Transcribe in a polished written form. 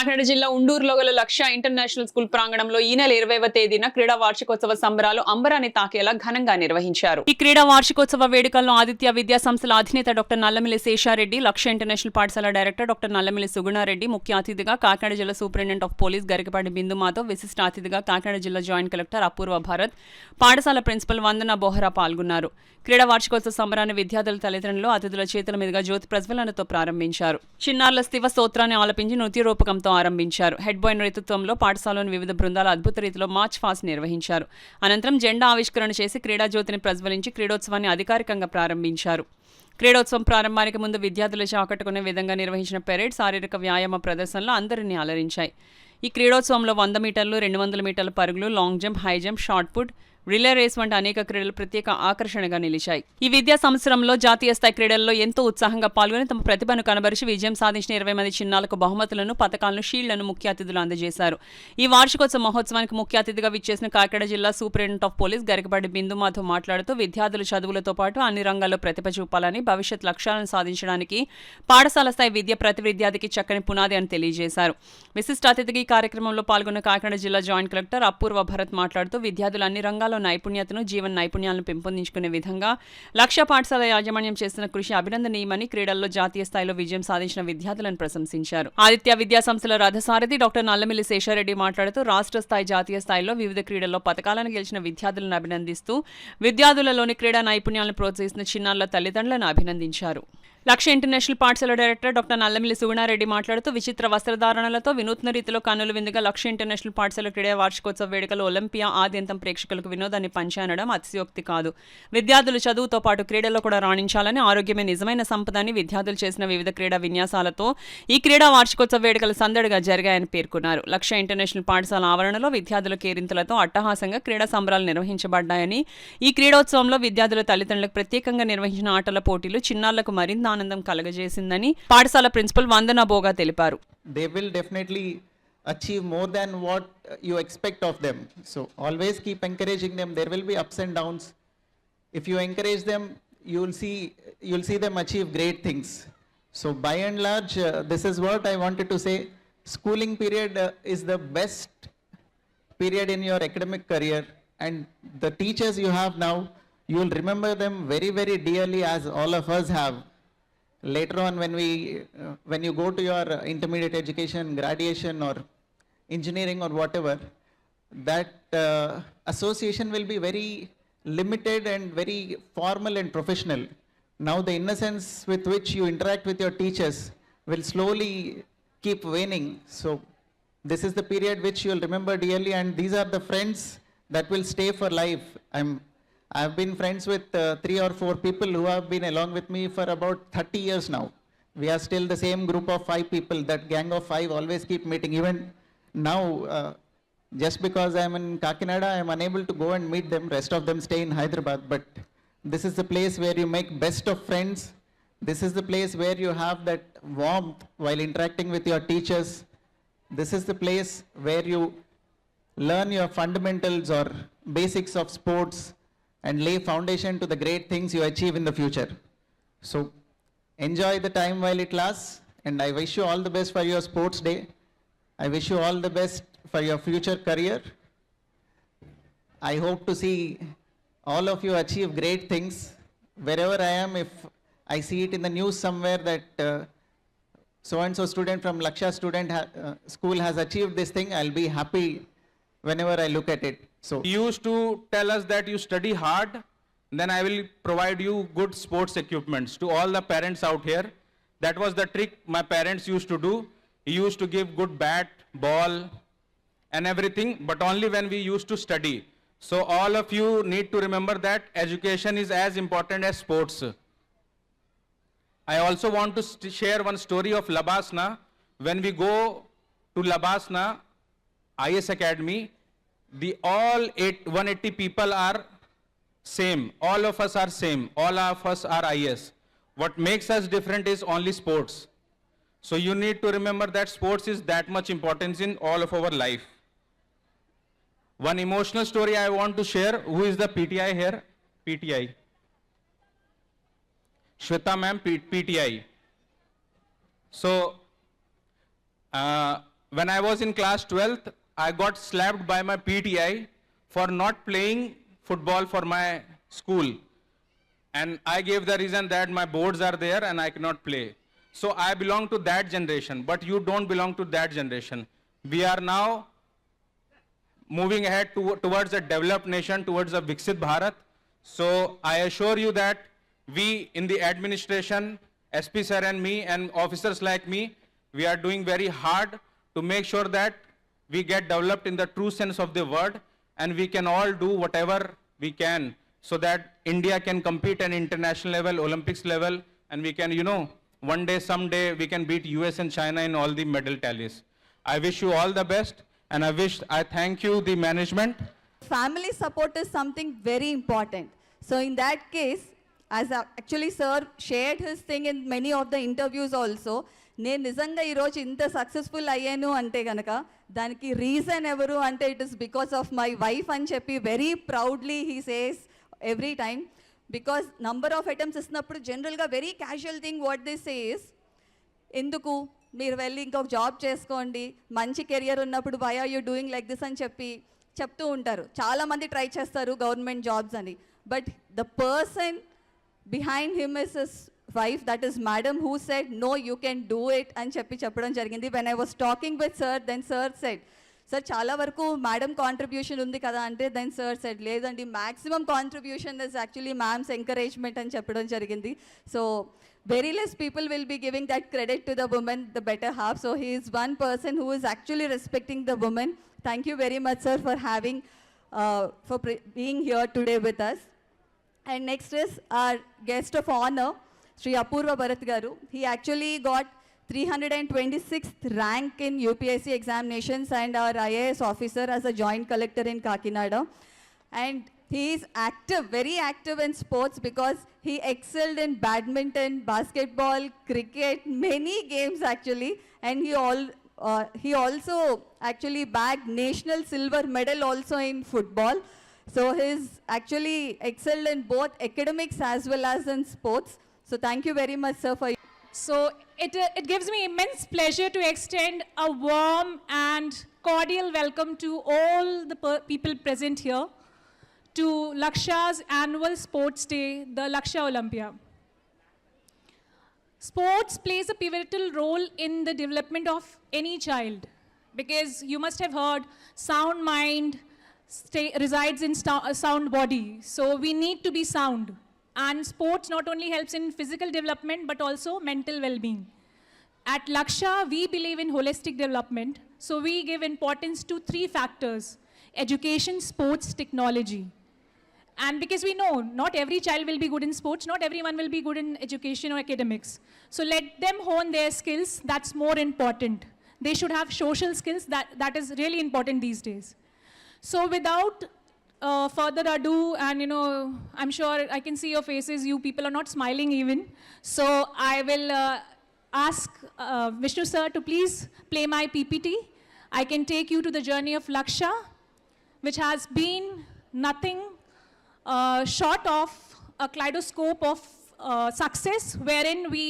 కాకినాడ జిల్లా ఉండూరులో గల లక్ష్య ఇంటర్నేషనల్ స్కూల్ ప్రాంగణంలో ఈ నెల 20వ తేదీన క్రీడా వార్షికోత్సవ సంబరాలు అంబరాన్ని తాకేలా ఘనంగా నిర్వహించారు. ఈ క్రీడా వార్షికోత్సవ వేడుకల్లో ఆదిత్య విద్యా సంస్థల అధినేత డాక్టర్ నల్లమిల్లి శేషారెడ్డి, లక్ష్య ఇంటర్నేషనల్ పాఠశాల డైరెక్టర్ డాక్టర్ నల్లమిల్లి సుగుణారెడ్డి, ముఖ్య అతిథిగా కాకినాడ జిల్లా సూపరింటెండెంట్ ఆఫ్ పోలీస్ గరికపాటి బిందు మాధవ్, విశిష్ట అతిథిగా కాకినాడ జిల్లా జాయింట్ కలెక్టర్ అపూర్వ భారత్, పాఠశాల ప్రిన్సిపల్ వందన బోహరా పాల్గొన్నారు. క్రీడా వార్షికోత్సవ సంబరాన్ని విద్యార్థుల తల్లిదండ్రులు అతిథుల చేతుల మీదుగా జ్యోతి ప్రజ్వలనతో ప్రారంభించారు. చిన్నారుల శివ స్తోత్రాన్ని ఆలపించి నృత్య రూపకంతో ఆరంభించారు. హెడ్ బాయ్ నేతృత్వంలో పాఠశాలలోని వివిధ బృందాలు అద్భుత రీతిలో మార్చ్ ఫాస్ట్ నిర్వహించారు. అనంతరం జెండా ఆవిష్కరణ చేసి క్రీడా జ్యోతిని ప్రజ్వలించి క్రీడోత్సవాన్ని అధికారికంగా ప్రారంభించారు. క్రీడోత్సవం ప్రారంభానికి ముందు విద్యార్థులచే ఆకట్టుకునే విధంగా నిర్వహించిన పెరేడ్, శారీరక వ్యాయామ ప్రదర్శనలు అందరినీ అలరించాయి. ఈ క్రీడోత్సవంలో 100 మీటర్లు, 200 మీటర్ల పరుగులు, long jump, high jump, shot put, relay race వంటి అనేక క్రీడలు ప్రత్యేక ఆకర్షణగా నిలిచాయి. ఈ విద్యా సంవత్సరంలో జాతీయ స్థాయి క్రీడల్లో ఎంతో ఉత్సాహంగా పాల్గొని తమ ప్రతిభను కనబరిచి విజయం సాధించిన 20 మంది చిన్నారులకు బహుమతులను, పథకాలను, షీల్డ్లను ముఖ్య అతిథులు అందజేశారు. ఈ వార్షికోత్సవ మహోత్సవానికి ముఖ్య అతిథిగా విచ్చేసిన కాకినాడ జిల్లా సూపరింటెండెంట్ ఆఫ్ పోలీస్ గరికపాటి బిందు మాధవ్ మాట్లాడుతూ విద్యార్థులు చదువులతో పాటు అన్ని రంగాల్లో ప్రతిభ చూపాలని, భవిష్యత్ లక్ష్యాలను సాధించడానికి పాఠశాల స్థాయి విద్య ప్రతి విద్యార్థికి చక్కని పునాది అని తెలియజేశారు. విశిష్ట అతిథిగా ఈ కార్యక్రమంలో పాల్గొన్న కాకినాడ జిల్లా జాయింట్ కలెక్టర్ అపూర్వ భరత్ మాట్లాడుతూ విద్యార్థులు అన్ని రంగాల్లో నైపుణ్యతను, జీవన నైపుణ్యాలను పెంపొందించుకునే విధంగా లక్ష్య పాఠశాల యాజమాన్యం చేస్తున్న కృషి అభినందనీయమని, క్రీడల్లో జాతీయ స్థాయిలో విజయం సాధించిన విద్యార్థులను ప్రశంసించారు. ఆదిత్య విద్యా సంస్థల రథసారథి డాక్టర్ నల్లమిల్లి శేషారెడ్డి మాట్లాడుతూ రాష్ట్ర స్థాయి, జాతీయ స్థాయిలో వివిధ క్రీడల్లో పథకాలను గెలిచిన విద్యార్థులను అభినందిస్తూ విద్యార్థులలోని క్రీడా నైపుణ్యాలను ప్రోత్సహిస్తున్న చిన్నారుల తల్లిదండ్రులను అభినందించారు. లక్ష్య ఇంటర్నేషనల్ పాఠశాల డైరెక్టర్ డాక్టర్ నల్లమిల్లి సుగుణారెడ్డి మాట్లాడుతూ విచిత్ర వస్త్రధారణలతో వినూత్న రీతిలో కన్నుల విందుగా లక్ష్య ఇంటర్నేషనల్ పాఠశాల క్రీడా వార్షికోత్సవ వేడుకలు ఒలింపియా ఆద్యంతం ప్రేక్షకులకు వినోదాన్ని పంచానడం అతిశయోక్తి కాదు. విద్యార్థులు చదువుతో పాటు క్రీడల్లో కూడా రాణించాలని, ఆరోగ్యమే నిజమైన సంపదని విద్యార్థులు చేసిన వివిధ క్రీడా విన్యాసాలతో ఈ క్రీడా వార్షికోత్సవ వేడుకలు సందడిగా జరిగాయని పేర్కొన్నారు. లక్ష్య ఇంటర్నేషనల్ పాఠశాల ఆవరణలో విద్యార్థుల కేరింతలతో అట్టహాసంగా క్రీడా సంబరాలు నిర్వహించబడ్డాయని, ఈ క్రీడోత్సవంలో విద్యార్థుల తల్లిదండ్రులకు ప్రత్యేకంగా నిర్వహించిన ఆటల పోటీలు చిన్నారులకు మరింత ఆనందం కలగజేసిందని పాఠశాల ప్రిన్సిపల్ వందన బోగా తెలిపారు. They will definitely achieve more than what you expect of them. So always keep encouraging them. There will be ups and downs. If you encourage them, you'll see them achieve great things. So by and large, this is what I wanted to say. Schooling period is the best period in your academic career, and the teachers you have now, you will remember them very, very dearly, as all of us have. Later on, when you go to your intermediate education, graduation or engineering or whatever, that association will be very limited and very formal and professional. Now the innocence with which you interact with your teachers will slowly keep waning. So this is the period which you will remember dearly, and these are the friends that will stay for life. I've been friends with 3 or 4 people who have been along with me for about 30 years now. We are still the same group of 5 people. That gang of 5 always keep meeting. Even now, just because I'm in Kakinada, I'm unable to go and meet them. Rest of them stay in Hyderabad. But this is the place where you make best of friends. This is the place where you have that warmth while interacting with your teachers. This is the place where you learn your fundamentals or basics of sports and lay foundation to the great things you achieve in the future. So enjoy the time while it lasts, and I wish you all the best for your sports day. I wish you all the best for your future career. I hope to see all of you achieve great things. Wherever I am, if I see it in the news somewhere that so-and-so student from Lakshya school has achieved this thing, I'll be happy whenever I look at it. So you used to tell us that you study hard, then I will provide you good sports equipments. To all the parents out here, that was the trick my parents used to do. He used to give good bat, ball and everything, but only when we used to study. So all of you need to remember that education is as important as sports. I also want to share one story of Labasna. When we go to Labasna IS Academy, the all 180 people are same. All of us are same. All of us are IS. What makes us different is only sports. So you need to remember that sports is that much importance in all of our life. One emotional story I want to share. Who is the PTI here? PTI. Shweta ma'am, PTI. So when I was in class 12th, I got slapped by my PTI for not playing football for my school. And I gave the reason that my boards are there and I cannot play. So I belong to that generation, but you don't belong to that generation. We are now moving ahead towards a developed nation, towards a Viksit Bharat. So I assure you that we in the administration, SP sir and me and officers like me, we are doing very hard to make sure that we get developed in the true sense of the word, and we can all do whatever we can so that India can compete at international level, Olympics level, and we can, one day, someday, we can beat US and China in all the medal tallies. I wish you all the best, and I thank you, the management. Family support is something very important. So in that case, as actually sir shared his thing in many of the interviews also, నేను నిజంగా ఈరోజు ఇంత successful అయ్యాను అంటే కనుక దానికి reason ఎవరు అంటే it is because of my wife అని చెప్పి very proudly he says every time. Because number of items ఇస్తున్నప్పుడు జనరల్గా very casual thing what this says, ఎందుకు మీరు వెళ్ళి ఇంకొక జాబ్ చేసుకోండి, మంచి కెరియర్ ఉన్నప్పుడు why are you doing like this అని చెప్తూ ఉంటారు. చాలామంది ట్రై చేస్తారు గవర్నమెంట్ జాబ్స్ అని, but the person behind him is his wife, that is madam, who said no, you can do it అని చెప్పడం జరిగింది. when I was talking with sir, then sir said, sir చాలా వరకు madam contribution ఉంది కదా అంటే, then sir said లేదండి, maximum contribution is actually ma'am's encouragement అని చెప్పడం జరిగింది. so very less people will be giving that credit to the woman, the better half. so he is one person who is actually respecting the woman. thank you very much sir for having being here today with us. And next is our guest of honor, Sri Apurva Bharat Garu. He actually got 326th rank in UPSC examinations and our IAS officer as a joint collector in Kakinada. And he is active, very active in sports because he excelled in badminton, basketball, cricket, many games actually. And he also actually bagged national silver medal also in football. So he's actually excelled in both academics as well as in sports. So thank you very much, sir, for. So it gives me immense pleasure to extend a warm and cordial welcome to all the people present here to Laksha's annual sports day, the Laksha Olympia. Sports plays a pivotal role in the development of any child, because you must have heard sound mind resides in sound body. So we need to be sound. And sports not only helps in physical development, but also mental well-being. At Laksha, we believe in holistic development. So we give importance to 3 factors: education, sports, technology. And because we know not every child will be good in sports, not everyone will be good in education or academics. So let them hone their skills. That's more important. They should have social skills. That is really important these days. So without further ado, and I'm sure I can see your faces, you people are not smiling even. So I will ask Vishnu sir to please play my PPT. I can take you to the journey of Laksha, which has been nothing short of a kaleidoscope of success, wherein we